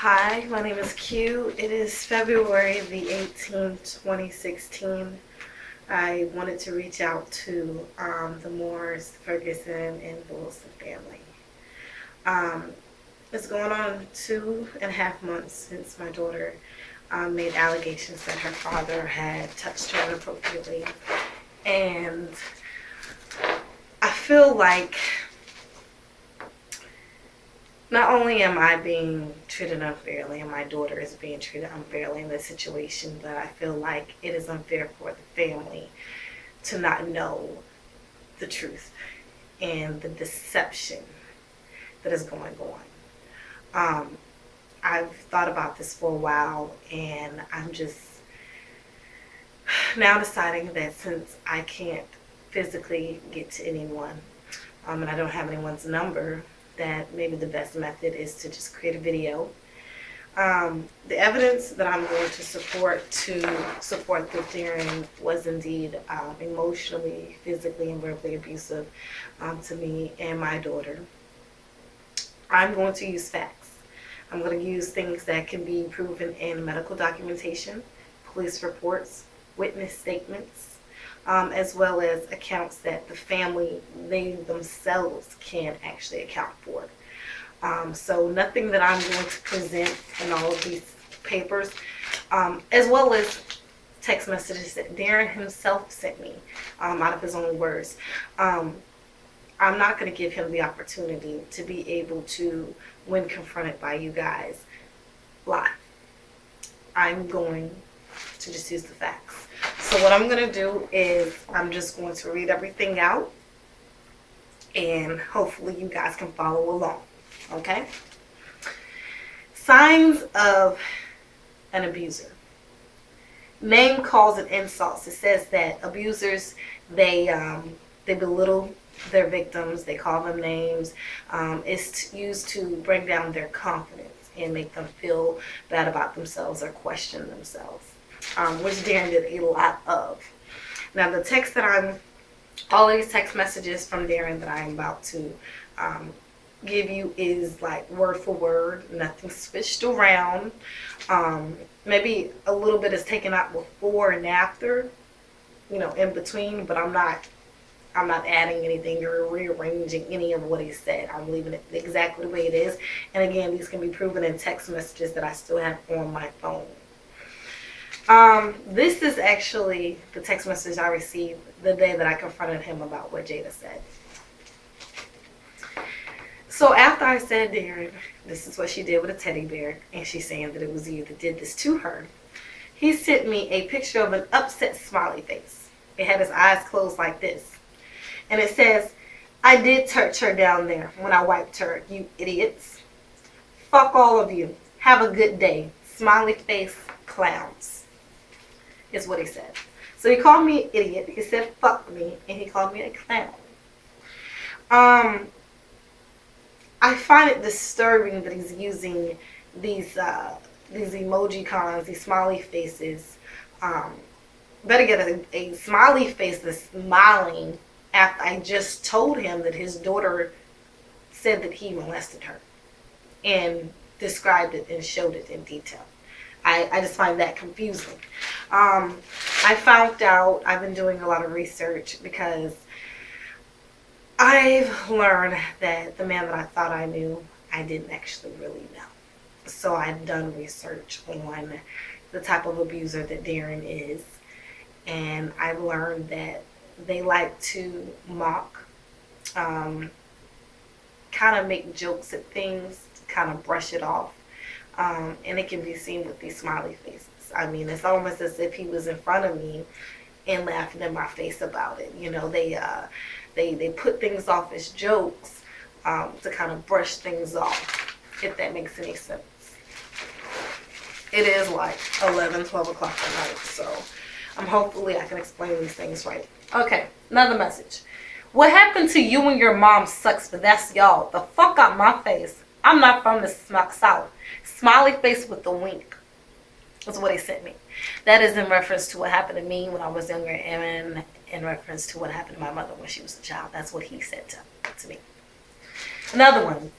Hi, my name is Q. It is February the 18th, 2016. I wanted to reach out to the Moores, Ferguson, and the Wilson family. Um, it's going on 2.5 months since my daughter made allegations that her father had touched her inappropriately. And I feel like not only am I being treated unfairly and my daughter is being treated unfairly in this situation, but I feel like it is unfair for the family to not know the truth and the deception that is going on. I've thought about this for a while, and I'm just now deciding that since I can't physically get to anyone, and I don't have anyone's number, that maybe the best method is to just create a video. The evidence that I'm going to support that Darren was indeed emotionally, physically, and verbally abusive to me and my daughter. I'm going to use facts. I'm going to use things that can be proven in medical documentation, police reports, witness statements, as well as accounts that the family, they themselves can actually account for. So nothing that I'm going to present in all of these papers, as well as text messages that Darren himself sent me out of his own words. I'm not going to give him the opportunity to be able to, when confronted by you guys, lie. I'm going to just use the facts. So what I'm going to do is I'm just going to read everything out, and hopefully you guys can follow along. Okay? Signs of an abuser. Name, calls, and insults. It says that abusers, they belittle their victims. They call them names. It's used to bring down their confidence and make them feel bad about themselves or question themselves, which Darren did a lot of. Now, the text that all these text messages from Darren that I'm about to give you is like word for word, nothing switched around. Maybe a little bit is taken out before and after, in between, but I'm not adding anything or rearranging any of what he said. I'm leaving it exactly the way it is. And again, these can be proven in text messages that I still have on my phone. This is actually the text message I received the day that I confronted him about what Jada said. So after I said, Darren, this is what she did with a teddy bear, and she's saying that it was you that did this to her, he sent me a picture of an upset smiley face. It had his eyes closed like this. And it says, I did touch her down there when I wiped her, you idiots. Fuck all of you. Have a good day. Smiley face clowns. Is what he said. So he called me an idiot. He said fuck me, and he called me a clown. I find it disturbing that he's using these emoji cons, these smiley faces. Better get a smiley face that's smiling after I just told him that his daughter said that he molested her and described it and showed it in detail. I just find that confusing. I found out, I've been doing a lot of research because I've learned that the man that I thought I knew, I didn't actually really know. So I've done research on the type of abuser that Darren is, and I've learned that they like to mock, kind of make jokes at things, kind of brush it off. And it can be seen with these smiley faces. I mean, it's almost as if he was in front of me and laughing in my face about it. They put things off as jokes to kind of brush things off, if that makes any sense. It is like 11, 12 o'clock at night, so hopefully I can explain these things right. Okay, another message. What happened to you and your mom sucks, but that's y'all. The fuck out my face. I'm not from the South. Smiley face with the wink. That's what he sent me. That is in reference to what happened to me when I was younger, and in reference to what happened to my mother when she was a child. That's what he said to me. Another one.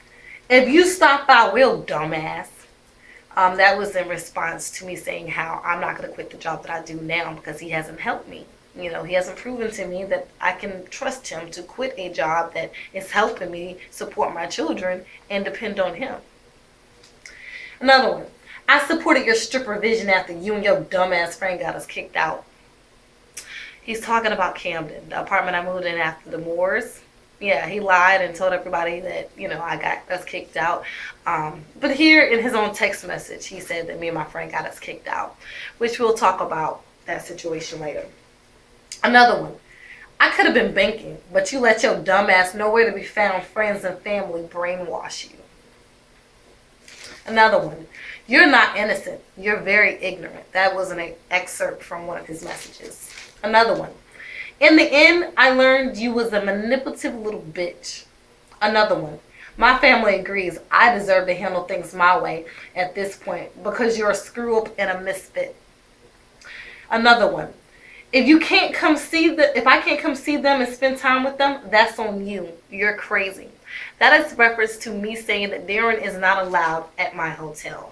If you stop, I will, dumbass. That was in response to me saying how I'm not going to quit the job that I do now because he hasn't helped me. You know, he hasn't proven to me that I can trust him to quit a job that is helping me support my children and depend on him. Another one. I supported your stripper vision after you and your dumbass friend got us kicked out. He's talking about Camden, the apartment I moved in after the Moors. Yeah, he lied and told everybody that, you know, I got us kicked out. But here in his own text message, he said that me and my friend got us kicked out, which we'll talk about that situation later. Another one. I could have been banking, but you let your dumbass nowhere to be found friends and family brainwash you. Another one. You're not innocent. You're very ignorant. That was an excerpt from one of his messages. Another one. In the end, I learned you was a manipulative little bitch. Another one. My family agrees I deserve to handle things my way at this point because you're a screw up and a misfit. Another one. If I can't come see them and spend time with them, that's on you. You're crazy. That is reference to me saying that Darren is not allowed at my hotel.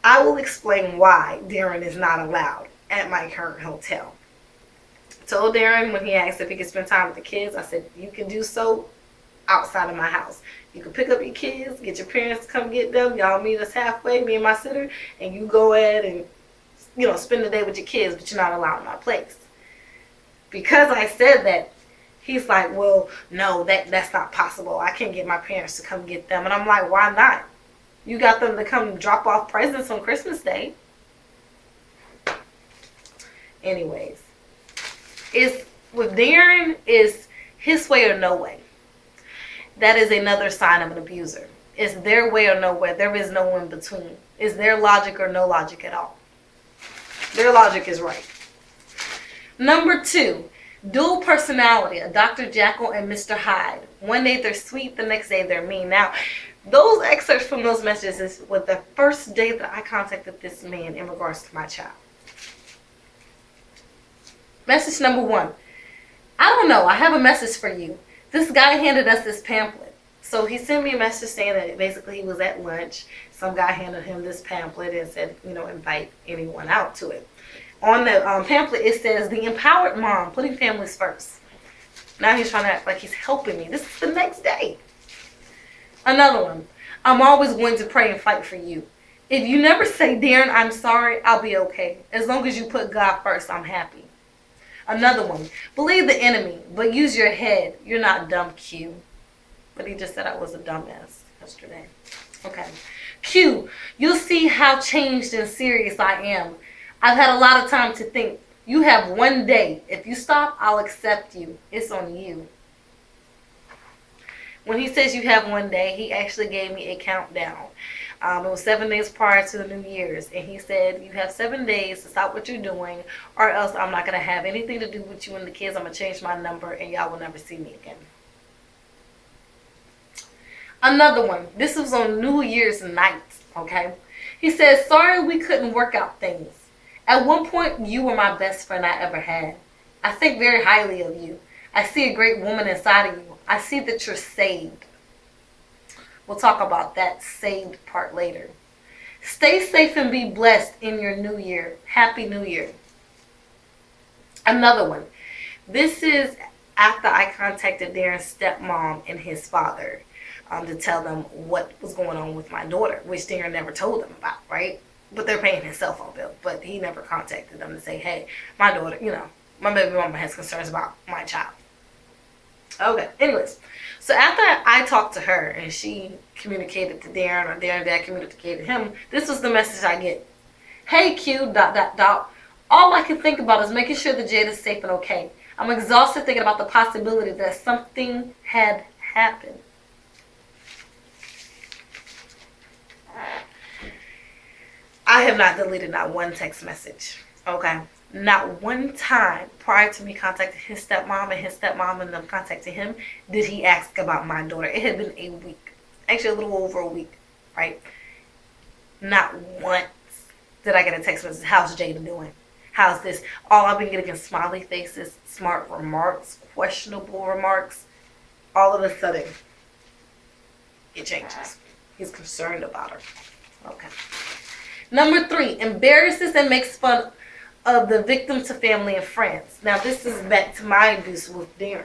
I will explain why Darren is not allowed at my current hotel. Told Darren when he asked if he could spend time with the kids, I said, you can do so outside of my house. You can pick up your kids, get your parents to come get them. Y'all meet us halfway, me and my sitter, and you go ahead and, you know, spend the day with your kids, but you're not allowed in my place. Because I said that, he's like, well, no, that's not possible. I can't get my parents to come get them. And I'm like, why not? You got them to come drop off presents on Christmas Day. Anyways. With Darren, is his way or no way. That is another sign of an abuser. It's their way or no way. There is no in between. It's their logic or no logic at all. Their logic is right. Number 2, dual personality, a Dr. Jekyll and Mr. Hyde. One day they're sweet, the next day they're mean. Now, those excerpts from those messages were the first day that I contacted this man in regards to my child. Message number 1. I don't know. I have a message for you. This guy handed us this pamphlet. So he sent me a message saying that basically he was at lunch. Some guy handed him this pamphlet and said, you know, invite anyone out to it. On the pamphlet, it says, the empowered mom, putting families first. Now he's trying to act like he's helping me. This is the next day. Another one. I'm always going to pray and fight for you. If you never say, Darren, I'm sorry, I'll be okay. As long as you put God first, I'm happy. Another one. Believe the enemy, but use your head. You're not dumb, Q. But he just said I was a dumbass yesterday. Okay. Q. You'll see how changed and serious I am. I've had a lot of time to think. You have one day. If you stop, I'll accept you. It's on you. When he says you have one day, he actually gave me a countdown. It was 7 days prior to the New Year's. And he said, you have 7 days to stop what you're doing, or else I'm not going to have anything to do with you and the kids. I'm going to change my number, and y'all will never see me again. Another one. This was on New Year's night, okay? He says, sorry we couldn't work out things. At one point, you were my best friend I ever had. I think very highly of you. I see a great woman inside of you. I see that you're saved. We'll talk about that saved part later. Stay safe and be blessed in your new year. Happy New Year. Another one. This is after I contacted Darren's stepmom and his father to tell them what was going on with my daughter, which Darren never told them about, right? But they're paying his cell phone bill. But he never contacted them to say, hey, my daughter, you know, my baby mama has concerns about my child. Okay, anyways. So after I talked to her and she communicated to Darren, or Darren dad communicated to him, this was the message I get. Hey Q, ... All I can think about is making sure that Jade is safe and okay. I'm exhausted thinking about the possibility that something had happened. I have not deleted not one text message, okay? Not one time prior to me contacting his stepmom and them contacting him did he ask about my daughter. It had been a week, actually a little over a week, right? Not once did I get a text message, how's Jada doing? How's this? All I've been getting is smiley faces, smart remarks, questionable remarks. All of a sudden, it changes. He's concerned about her. Okay. Number 3, embarrasses and makes fun of the victim to family and friends. Now, this is back to my abuse with Darren.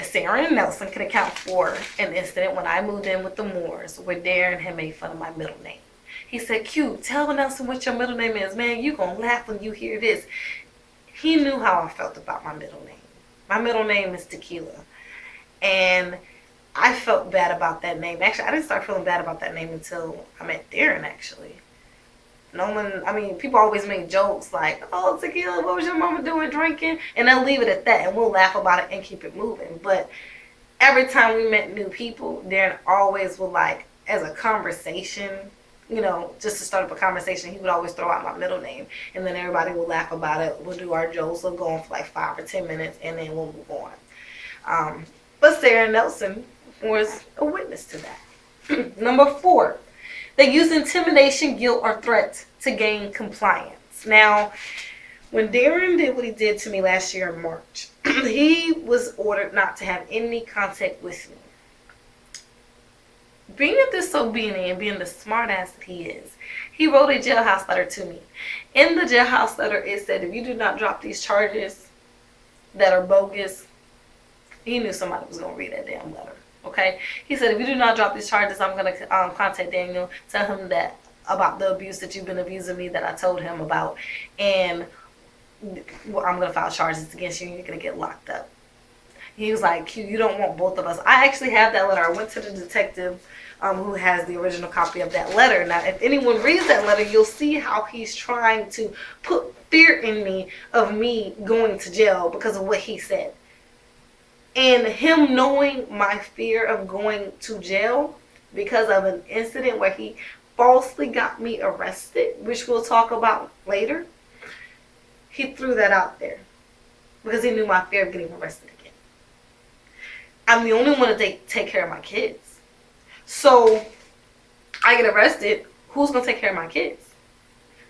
Sarah and Nelson can account for an incident when I moved in with the Moores where Darren had made fun of my middle name. He said, Q, tell Nelson what your middle name is. Man, you gonna laugh when you hear this. He knew how I felt about my middle name. My middle name is Tequila. And I felt bad about that name. Actually, I didn't start feeling bad about that name until I met Darren, actually. People always make jokes like, oh, Tequila, what was your mama doing drinking? And they'll leave it at that, and we'll laugh about it and keep it moving. But every time we met new people, Darren always would, like, as a conversation, just to start up a conversation, he would always throw out my middle name. And then everybody would laugh about it. We'll do our jokes. We'll go on for like 5 or 10 minutes, and then we'll move on. But Sarah Nelson was a witness to that. Number 4. They use intimidation, guilt, or threats to gain compliance. Now, when Darren did what he did to me last year in March, he was ordered not to have any contact with me. Being disobedient and being the smart ass that he is, he wrote a jailhouse letter to me. In the jailhouse letter, it said, if you do not drop these charges that are bogus, he knew somebody was going to read that damn letter. Okay, he said, if you do not drop these charges, I'm going to contact Daniel, tell him that about the abuse that you've been abusing me that I told him about, and I'm going to file charges against you and you're going to get locked up. He was like, Q, you don't want both of us. I actually have that letter. I went to the detective who has the original copy of that letter. Now, if anyone reads that letter, you'll see how he's trying to put fear in me of me going to jail because of what he said. And him knowing my fear of going to jail because of an incident where he falsely got me arrested, which we'll talk about later, he threw that out there because he knew my fear of getting arrested again. I'm the only one to take care of my kids. So I get arrested, who's going to take care of my kids?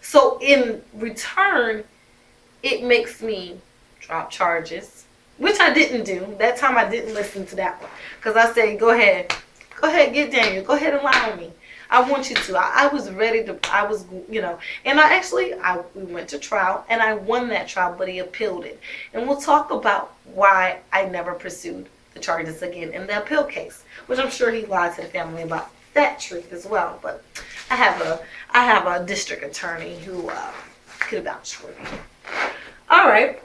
So in return, it makes me drop charges, which I didn't do. That time I didn't listen to that one. Because I said, go ahead, get Daniel. Go ahead and lie on me. I want you to. I was ready to, and we went to trial and I won that trial, but he appealed it. And we'll talk about why I never pursued the charges again in the appeal case, which I'm sure he lied to the family about that truth as well. But I have a district attorney who could vouch for me. All right.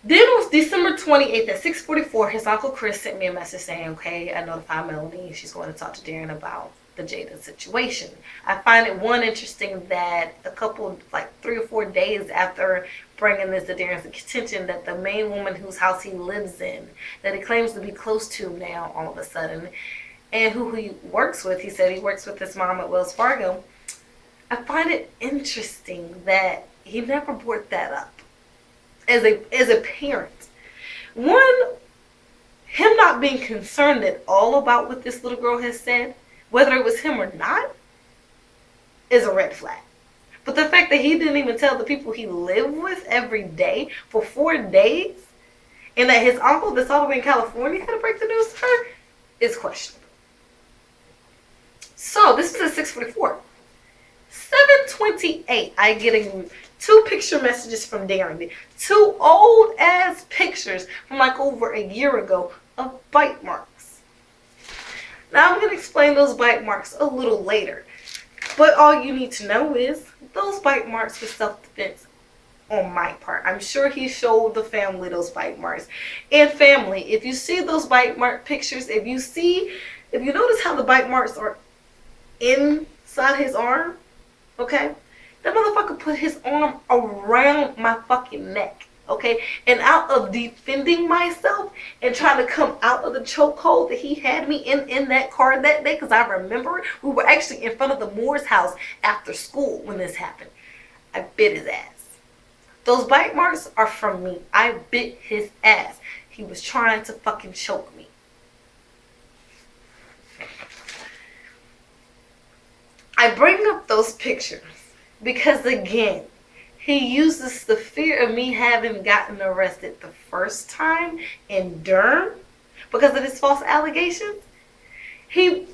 Then it was December 28th at 6:44. His Uncle Chris sent me a message saying, okay, I notified Melanie. She's going to talk to Darren about the Jada situation. I find it interesting that a couple, 3 or 4 days after bringing this to Darren's attention, that the main woman whose house he lives in, that he claims to be close to now all of a sudden, and who he works with, he said he works with his mom at Wells Fargo. I find it interesting that he never brought that up. As a parent, him not being concerned at all about what this little girl has said, whether it was him or not, is a red flag. But the fact that he didn't even tell the people he lived with every day for 4 days, and that his uncle that's all the way in California had to break the news to her, is questionable. So this was at 6:44. 7:28, I get 2 picture messages from Darren. 2 old ass pictures from over a year ago of bite marks. Now I'm going to explain those bite marks a little later. But all you need to know is those bite marks were self-defense on my part. I'm sure he showed the family those bite marks. And family, if you see those bite mark pictures, if you notice how the bite marks are inside his arm, okay? That motherfucker put his arm around my fucking neck, okay? And out of defending myself and trying to come out of the chokehold that he had me in that car that day, because I remember we were actually in front of the Moore's house after school when this happened. I bit his ass. Those bite marks are from me. I bit his ass. He was trying to fucking choke me. I bring up those pictures because, again, he uses the fear of me having gotten arrested the first time in Durham because of his false allegations. He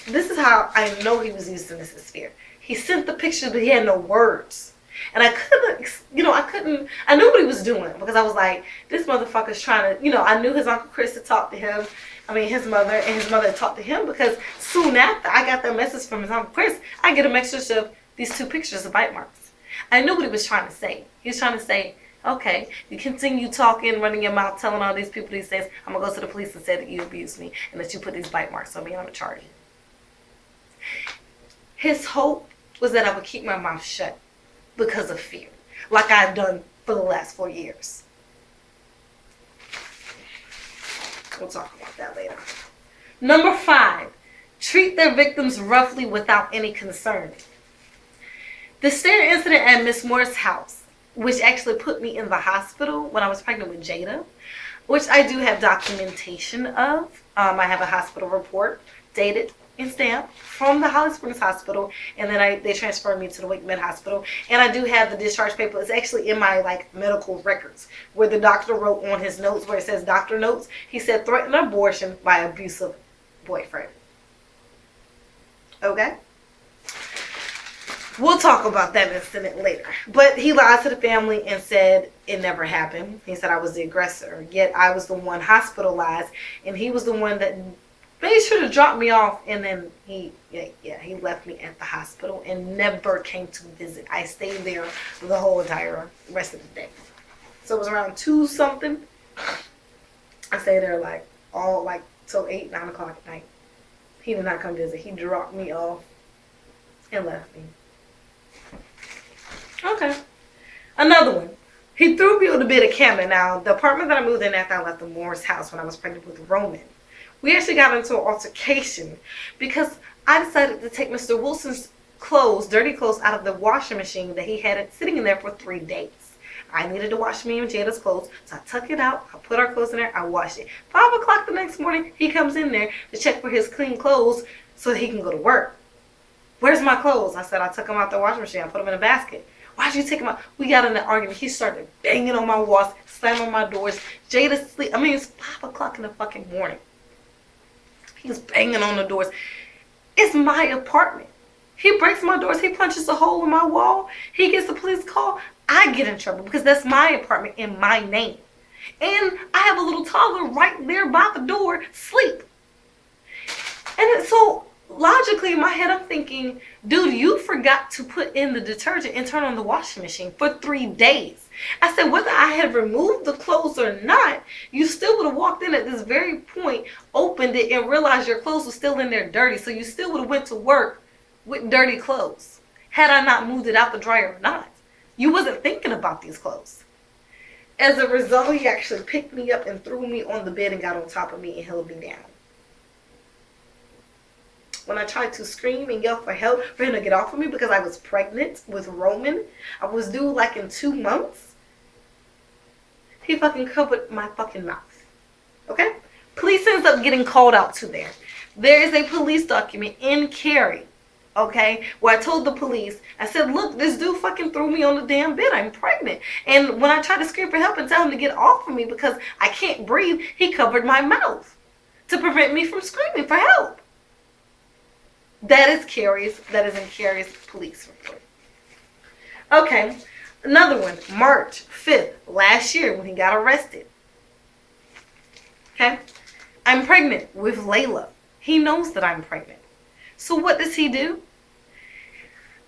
this is how I know he was using this as fear. He sent the picture, but he had no words. And I couldn't, I knew what he was doing because I was like, this motherfucker's trying to, I knew his Uncle Chris had talked to him. His mother, and his mother had talked to him because soon after I got that message from his Uncle Chris, I get a message of these 2 pictures of bite marks. I knew what he was trying to say. He was trying to say, okay, you continue talking, running your mouth, telling all these people these things. I'm going to go to the police and say that you abused me and that you put these bite marks on me and I'm going to charge you. His hope was that I would keep my mouth shut because of fear, like I've done for the last 4 years. We'll talk about that later. Number 5, treat their victims roughly without any concern. The stair incident at Miss Moore's house, which actually put me in the hospital when I was pregnant with Jada, which I do have documentation of. I have a hospital report dated and stamped from the Holly Springs Hospital, and then they transferred me to the Wake Med Hospital, and I do have the discharge paper. It's actually in my medical records where the doctor wrote on his notes where it says doctor notes. He said threatened abortion by abusive boyfriend. Okay? We'll talk about that incident later. But he lied to the family and said it never happened. He said I was the aggressor. Yet I was the one hospitalized, and he was the one that made sure to drop me off, and then he left me at the hospital and never came to visit. I stayed there for the whole entire rest of the day. So it was around 2 something. I stayed there till 8, 9 o'clock at night. He did not come visit. He dropped me off and left me. Okay. Another one. He threw me on the bed of Camden. Now, the apartment that I moved in after I left the Moore's house when I was pregnant with Roman, we actually got into an altercation because I decided to take Mr. Wilson's dirty clothes, out of the washing machine that he had it sitting in there for 3 days. I needed to wash me and Jada's clothes, so I took it out, I put our clothes in there, I washed it. 5 o'clock the next morning, he comes in there to check for his clean clothes so that he can go to work. Where's my clothes? I said, I took them out the washing machine, I put them in a basket. Why'd you take them out? We got in an argument. He started banging on my walls, slamming on my doors. Jada's sleep. It's 5 o'clock in the fucking morning. He was banging on the doors. It's my apartment. He breaks my doors. He punches a hole in my wall. He gets the police call. I get in trouble because that's my apartment in my name. And I have a little toddler right there by the door, sleep. And so logically in my head, I'm thinking, dude, you forgot to put in the detergent and turn on the washing machine for 3 days. I said, whether I had removed the clothes or not, you still would have walked in at this very point, opened it, and realized your clothes were still in there dirty. So you still would have went to work with dirty clothes had I not moved it out the dryer or not. You wasn't thinking about these clothes. As a result, he actually picked me up and threw me on the bed and got on top of me and held me down. When I tried to scream and yell for help for him to get off of me because I was pregnant with Roman, I was due in 2 months, he fucking covered my fucking mouth. Okay? Police ends up getting called out to there. There is a police document in Cary, okay, where I told the police, I said, look, this dude fucking threw me on the damn bed. I'm pregnant. And when I tried to scream for help and tell him to get off of me because I can't breathe, he covered my mouth to prevent me from screaming for help. That is in Cary's police report. Okay, another one, March 5th, last year when he got arrested. Okay, I'm pregnant with Layla. He knows that I'm pregnant. So what does he do?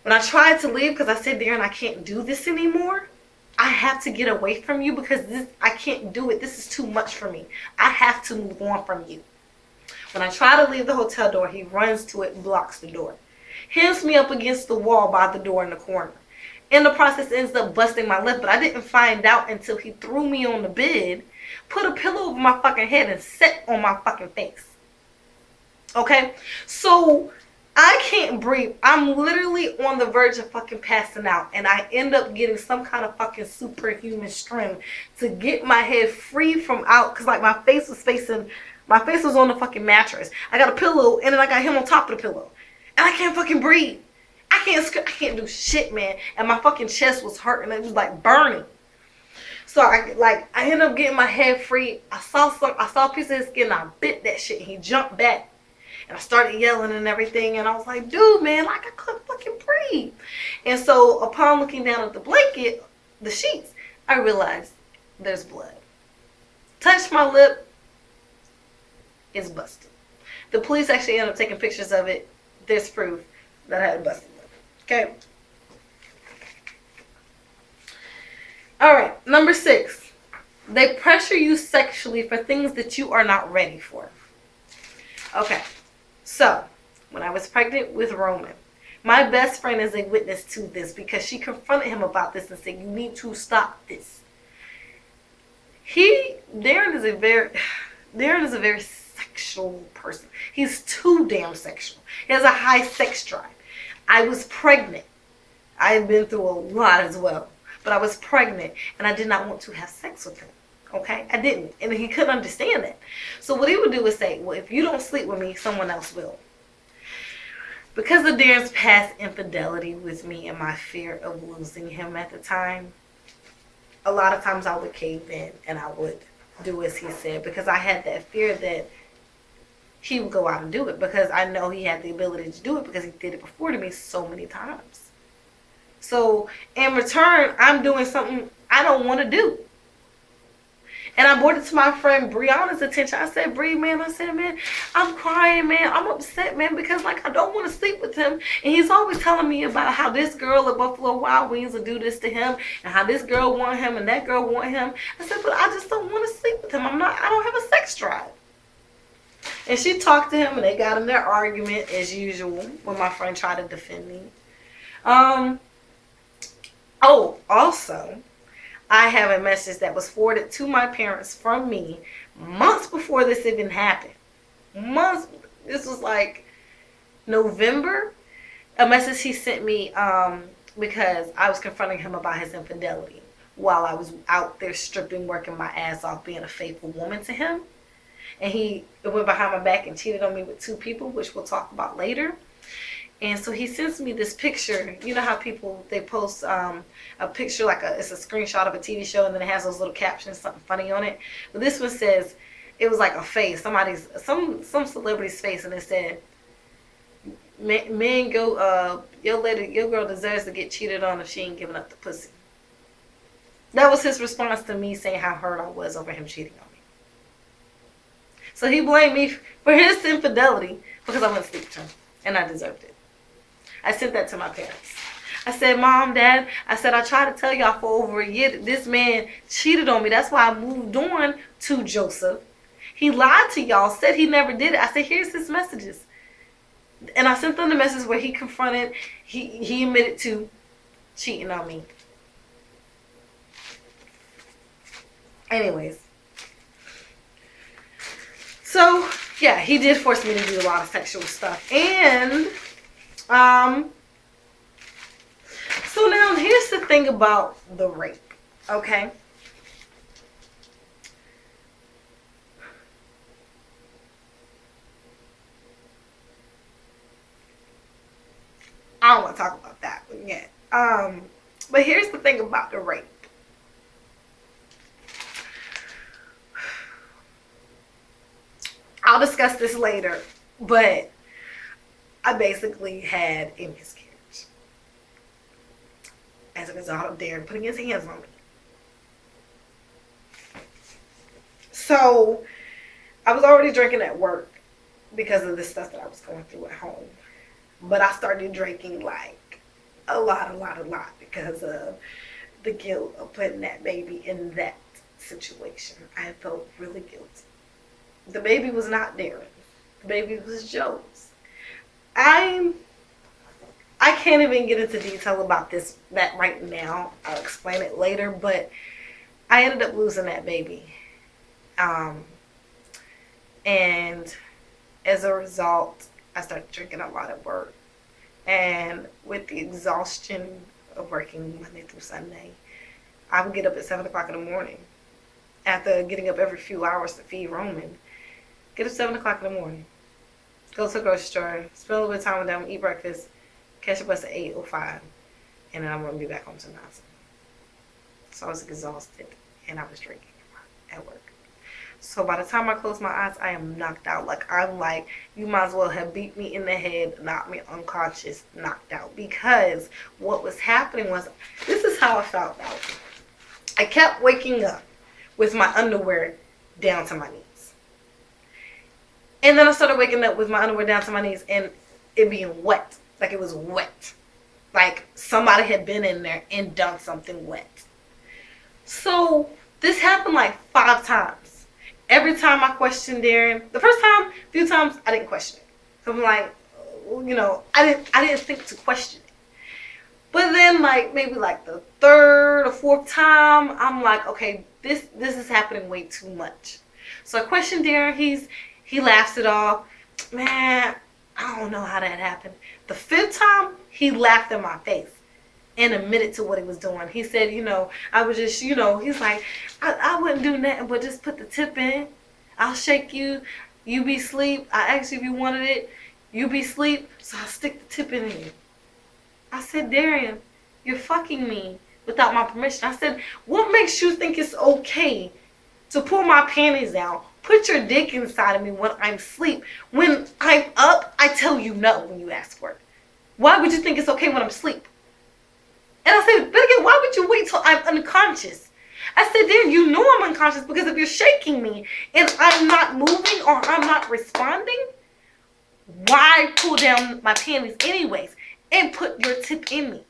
When I tried to leave because I said, Darren, I can't do this anymore. I have to get away from you because I can't do it. This is too much for me. I have to move on from you. When I try to leave the hotel door, he runs to it and blocks the door. Hits me up against the wall by the door in the corner. In the process, ends up busting my lip, but I didn't find out until he threw me on the bed, put a pillow over my fucking head, and sat on my fucking face. Okay? So, I can't breathe. I'm literally on the verge of fucking passing out, and I end up getting some kind of fucking superhuman strength to get my head free from out, because my face was on the fucking mattress. I got a pillow, and then I got him on top of the pillow. And I can't fucking breathe. I can't do shit, man. And my fucking chest was hurting. It was burning. So I ended up getting my head free. I saw a piece of his skin, and I bit that shit, and he jumped back. And I started yelling and everything. And I was like, dude, man, like I couldn't fucking breathe. And so upon looking down at the blanket, the sheets, I realized there's blood. Touched my lip, it's busted. The police actually ended up taking pictures of it. There's proof that I had a busted lip. Okay. Alright, number 6. They pressure you sexually for things that you are not ready for. Okay, so when I was pregnant with Roman, my best friend is a witness to this because she confronted him about this and said, you need to stop this. Darren is a very sexual person. He's too damn sexual. He has a high sex drive. I was pregnant. I had been through a lot as well. But I was pregnant and I did not want to have sex with him. Okay? I didn't. And he couldn't understand that. So what he would do is say, well, if you don't sleep with me, someone else will. Because of Darren's past infidelity with me and my fear of losing him at the time, a lot of times I would cave in and I would do as he said, because I had that fear that he would go out and do it, because I know he had the ability to do it because he did it before to me so many times. So in return, I'm doing something I don't want to do. And I brought it to my friend Brianna's attention. I said, Bree, man, I'm crying, man. I'm upset, man, because, like, I don't want to sleep with him. And he's always telling me about how this girl at Buffalo Wild Wings will do this to him, and how this girl want him and that girl want him. I said, but I just don't want to sleep with him. I don't have a sex drive. And she talked to him, and they got in their argument, as usual, when my friend tried to defend me. Also, I have a message that was forwarded to my parents from me months before this even happened. Months. This was like November. A message he sent me because I was confronting him about his infidelity while I was out there stripping, working my ass off, being a faithful woman to him. And he went behind my back and cheated on me with 2 people, which we'll talk about later. And so he sends me this picture. You know how people, they post a picture, like it's a screenshot of a TV show, and then it has those little captions, something funny on it. But this one says, it was like a face, some celebrity's face, and it said, "Men go, your girl deserves to get cheated on if she ain't giving up the pussy." That was his response to me saying how hurt I was over him cheating on me. So he blamed me for his infidelity because I wouldn't sleep with him, and I deserved it. I sent that to my parents. I said, Mom, Dad, I tried to tell y'all for over a year that this man cheated on me. That's why I moved on to Joseph. He lied to y'all, said he never did it. I said, here's his messages. And I sent them the message where he confronted, he admitted to cheating on me. Anyways. So, yeah, he did force me to do a lot of sexual stuff. And so now here's the thing about the rape, okay? I don't want to talk about that one yet. But here's the thing about the rape. I'll discuss this later, but I basically had a miscarriage as a result of Darren putting his hands on me. So I was already drinking at work because of the stuff that I was going through at home. But I started drinking like a lot because of the guilt of putting that baby in that situation. I felt really guilty. The baby was not Darren. The baby was Joe's. I can't even get into detail about that right now. I'll explain it later, but I ended up losing that baby. And as a result, I started drinking a lot at work. And with the exhaustion of working Monday through Sunday, I would get up at 7 o'clock in the morning. After getting up every few hours to feed Roman, get up 7 o'clock in the morning, go to the grocery store, spend a little bit of time with them, eat breakfast, catch a bus at 8:05, and then I'm going to be back home to 9. So I was exhausted, and I was drinking at work. So by the time I close my eyes, I am knocked out. Like, I'm like, you might as well have beat me in the head, knocked me unconscious, knocked out. Because what was happening was, this is how I found out. I kept waking up with my underwear down to my knees. And then I started waking up with my underwear down to my knees and it being wet. Like it was wet. Like somebody had been in there and done something wet. So this happened like 5 times. Every time I questioned Darren, the first time, a few times, I didn't question it. So I'm like, you know, I didn't think to question it. But then like maybe like the 3rd or 4th time, I'm like, okay, this is happening way too much. So I questioned Darren. He laughs it off. Man, I don't know how that happened. The 5th time, he laughed in my face and admitted to what he was doing. He said, you know, I was just, you know, he's like, I wouldn't do nothing but just put the tip in. I'll shake you. You be asleep. I asked you if you wanted it. You be asleep, so I'll stick the tip in you. I said, Darian, you're fucking me without my permission. I said, what makes you think it's okay to pull my panties down, put your dick inside of me when I'm asleep? When I'm up, I tell you no when you ask for it. Why would you think it's okay when I'm asleep? And I said, but again, why would you wait till I'm unconscious? I said, Darren, you know I'm unconscious because if you're shaking me and I'm not moving or I'm not responding, why pull down my panties anyways and put your tip in me?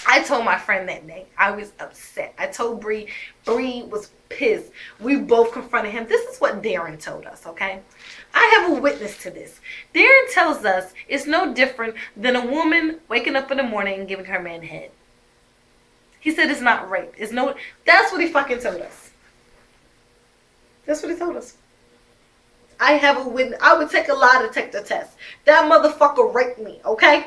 I told my friend that day. I was upset. I told Bree. Bree was pissed. We both confronted him. This is what Darren told us, okay? I have a witness to this. Darren tells us it's no different than a woman waking up in the morning and giving her man head. He said it's not rape. It's no. That's what he fucking told us. That's what he told us. I have a witness. I would take a lie detector test. That motherfucker raped me, okay?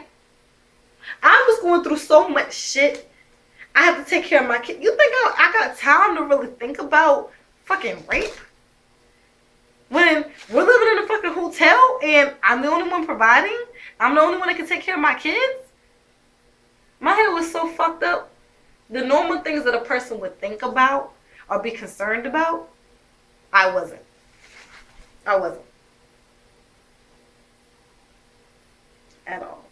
I was going through so much shit. I had to take care of my kid. You think I got time to really think about fucking rape? When we're living in a fucking hotel and I'm the only one providing? I'm the only one that can take care of my kids? My head was so fucked up. The normal things that a person would think about or be concerned about, I wasn't. I wasn't. At all.